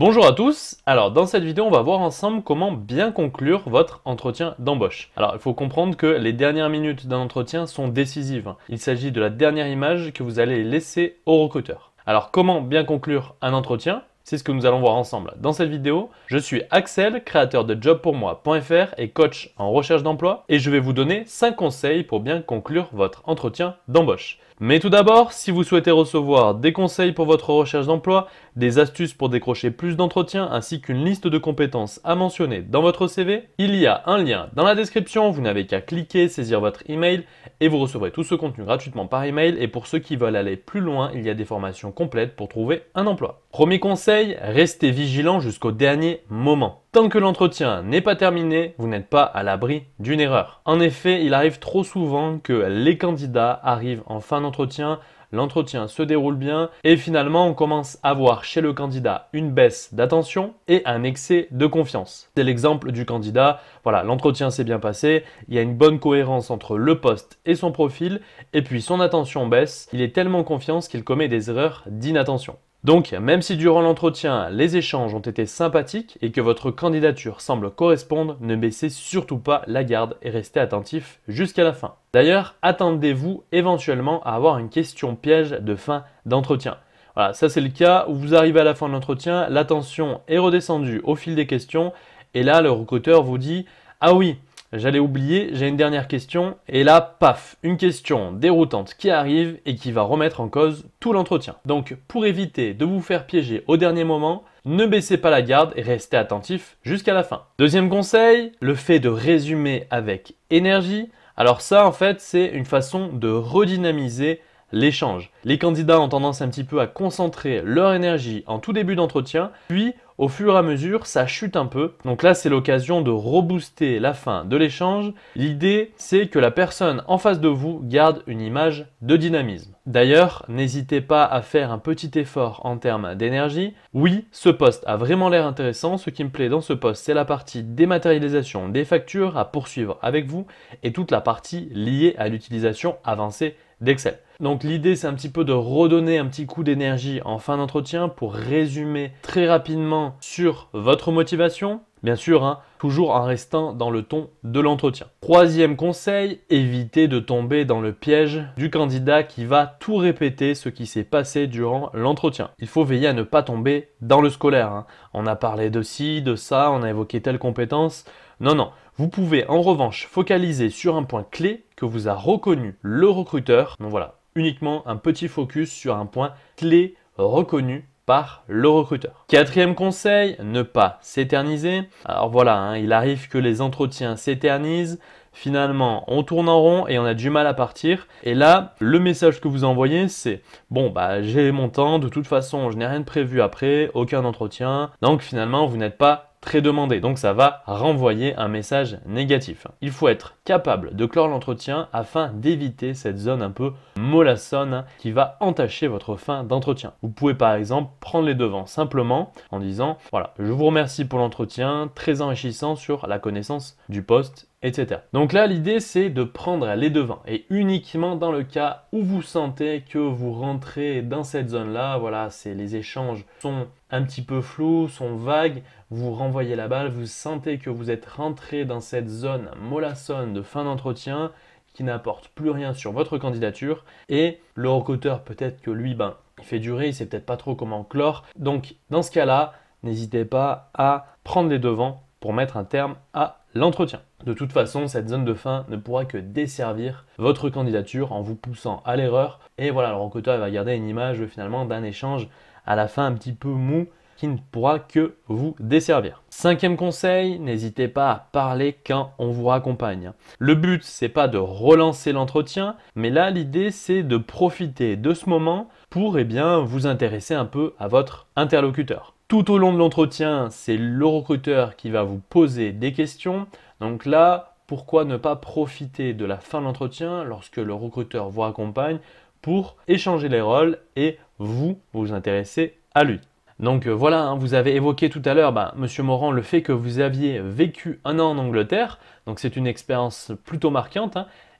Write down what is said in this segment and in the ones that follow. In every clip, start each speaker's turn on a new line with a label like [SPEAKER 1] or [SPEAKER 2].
[SPEAKER 1] Bonjour à tous, alors dans cette vidéo on va voir ensemble comment bien conclure votre entretien d'embauche. Alors il faut comprendre que les dernières minutes d'un entretien sont décisives. Il s'agit de la dernière image que vous allez laisser au recruteur. Alors comment bien conclure un entretien? C'est ce que nous allons voir ensemble dans cette vidéo. Je suis Axel, créateur de jobpourmoi.fr et coach en recherche d'emploi et je vais vous donner 5 conseils pour bien conclure votre entretien d'embauche. Mais tout d'abord, si vous souhaitez recevoir des conseils pour votre recherche d'emploi, des astuces pour décrocher plus d'entretiens ainsi qu'une liste de compétences à mentionner dans votre CV, il y a un lien dans la description, vous n'avez qu'à cliquer, saisir votre email et vous recevrez tout ce contenu gratuitement par email. Et pour ceux qui veulent aller plus loin, il y a des formations complètes pour trouver un emploi. Premier conseil, restez vigilant jusqu'au dernier moment. Tant que l'entretien n'est pas terminé, vous n'êtes pas à l'abri d'une erreur. En effet, il arrive trop souvent que les candidats arrivent en fin d'entretien, l'entretien se déroule bien et finalement on commence à voir chez le candidat une baisse d'attention et un excès de confiance. C'est l'exemple du candidat, voilà, l'entretien s'est bien passé, il y a une bonne cohérence entre le poste et son profil et puis son attention baisse, il est tellement confiance qu'il commet des erreurs d'inattention. Donc, même si durant l'entretien, les échanges ont été sympathiques et que votre candidature semble correspondre, ne baissez surtout pas la garde et restez attentif jusqu'à la fin. D'ailleurs, attendez-vous éventuellement à avoir une question piège de fin d'entretien. Voilà, ça c'est le cas où vous arrivez à la fin de l'entretien, l'attention est redescendue au fil des questions et là, le recruteur vous dit « Ah oui, j'allais oublier, j'ai une dernière question. » Et là, paf, une question déroutante qui arrive et qui va remettre en cause tout l'entretien. Donc, pour éviter de vous faire piéger au dernier moment, ne baissez pas la garde et restez attentif jusqu'à la fin. Deuxième conseil, le fait de résumer avec énergie. Alors ça, en fait, c'est une façon de redynamiser l'échange. Les candidats ont tendance un petit peu à concentrer leur énergie en tout début d'entretien, puis au fur et à mesure, ça chute un peu. Donc là, c'est l'occasion de rebooster la fin de l'échange. L'idée, c'est que la personne en face de vous garde une image de dynamisme. D'ailleurs, n'hésitez pas à faire un petit effort en termes d'énergie. Oui, ce poste a vraiment l'air intéressant. Ce qui me plaît dans ce poste, c'est la partie dématérialisation des factures à poursuivre avec vous et toute la partie liée à l'utilisation avancée d'Excel. Donc l'idée, c'est un petit peu de redonner un petit coup d'énergie en fin d'entretien pour résumer très rapidement sur votre motivation. Bien sûr, toujours en restant dans le ton de l'entretien. Troisième conseil, évitez de tomber dans le piège du candidat qui va tout répéter ce qui s'est passé durant l'entretien. Il faut veiller à ne pas tomber dans le scolaire. On a parlé de ci, de ça, on a évoqué telle compétence. Non, non. Vous pouvez en revanche focaliser sur un point clé que vous a reconnu le recruteur. Donc voilà, uniquement un petit focus sur un point clé reconnu par le recruteur. Quatrième conseil, ne pas s'éterniser. Alors voilà, il arrive que les entretiens s'éternisent. Finalement, on tourne en rond et on a du mal à partir. Et là, le message que vous envoyez, c'est « Bon, j'ai mon temps, de toute façon, je n'ai rien de prévu après, aucun entretien. » Donc finalement, vous n'êtes pas très demandé. Donc ça va renvoyer un message négatif. Il faut être capable de clore l'entretien afin d'éviter cette zone un peu mollassonne qui va entacher votre fin d'entretien. Vous pouvez par exemple prendre les devants simplement en disant « Voilà, je vous remercie pour l'entretien, très enrichissant sur la connaissance du poste. » etc. Donc là, l'idée, c'est de prendre les devants et uniquement dans le cas où vous sentez que vous rentrez dans cette zone-là, voilà, les échanges sont un petit peu flous, sont vagues, vous renvoyez la balle, vous sentez que vous êtes rentré dans cette zone mollassonne de fin d'entretien qui n'apporte plus rien sur votre candidature et le recruteur, peut-être que lui, il fait durer, il sait peut-être pas trop comment clore. Donc, dans ce cas-là, n'hésitez pas à prendre les devants pour mettre un terme à l'entretien. De toute façon, cette zone de fin ne pourra que desservir votre candidature en vous poussant à l'erreur. Et voilà, le recruteur va garder une image finalement d'un échange à la fin un petit peu mou qui ne pourra que vous desservir. Cinquième conseil, n'hésitez pas à parler quand on vous raccompagne. Le but, c'est pas de relancer l'entretien, mais là, l'idée, c'est de profiter de ce moment pour vous intéresser un peu à votre interlocuteur. Tout au long de l'entretien, c'est le recruteur qui va vous poser des questions. Donc là, pourquoi ne pas profiter de la fin de l'entretien lorsque le recruteur vous accompagne pour échanger les rôles et vous intéresser à lui. Donc voilà, vous avez évoqué tout à l'heure, Monsieur Morand, le fait que vous aviez vécu un an en Angleterre. Donc c'est une expérience plutôt marquante.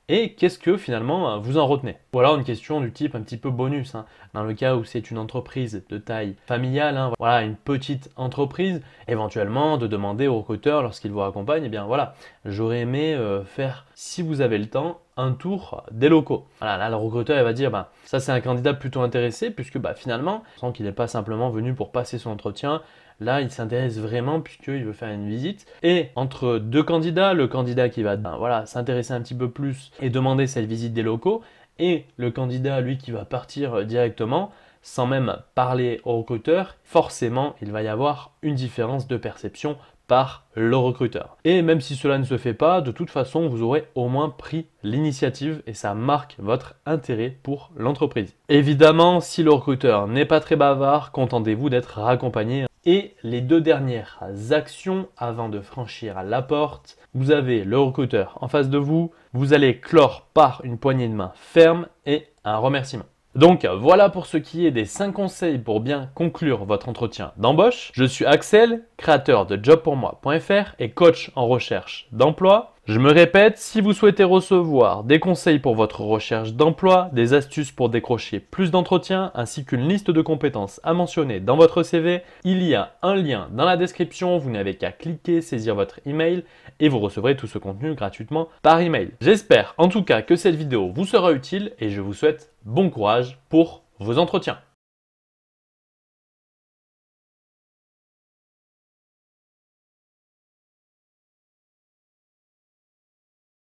[SPEAKER 1] et qu'est-ce que finalement vous en retenez. Ou alors une question du type un petit peu bonus, hein. Dans le cas où c'est une entreprise de taille familiale, hein, voilà, une petite entreprise, éventuellement de demander au recruteur lorsqu'il vous raccompagne, eh bien voilà, j'aurais aimé faire, si vous avez le temps, un tour des locaux. Voilà, là le recruteur il va dire, bah, ça c'est un candidat plutôt intéressé puisque bah, finalement, on sent qu'il n'est pas simplement venu pour passer son entretien. Là, il s'intéresse vraiment puisqu'il veut faire une visite. Et entre deux candidats, le candidat qui va voilà, s'intéresser un petit peu plus et demander cette visite des locaux, et le candidat, lui, qui va partir directement, sans même parler au recruteur, forcément, il va y avoir une différence de perception par le recruteur. Et même si cela ne se fait pas, de toute façon, vous aurez au moins pris l'initiative et ça marque votre intérêt pour l'entreprise. Évidemment, si le recruteur n'est pas très bavard, contentez-vous d'être raccompagné. Et les deux dernières actions avant de franchir la porte, vous avez le recruteur en face de vous, vous allez clore par une poignée de main ferme et un remerciement. Donc voilà pour ce qui est des 5 conseils pour bien conclure votre entretien d'embauche. Je suis Axel, créateur de jobpourmoi.fr et coach en recherche d'emploi. Je me répète, si vous souhaitez recevoir des conseils pour votre recherche d'emploi, des astuces pour décrocher plus d'entretiens, ainsi qu'une liste de compétences à mentionner dans votre CV, il y a un lien dans la description, vous n'avez qu'à cliquer, saisir votre email et vous recevrez tout ce contenu gratuitement par email. J'espère en tout cas que cette vidéo vous sera utile et je vous souhaite bon courage pour vos entretiens.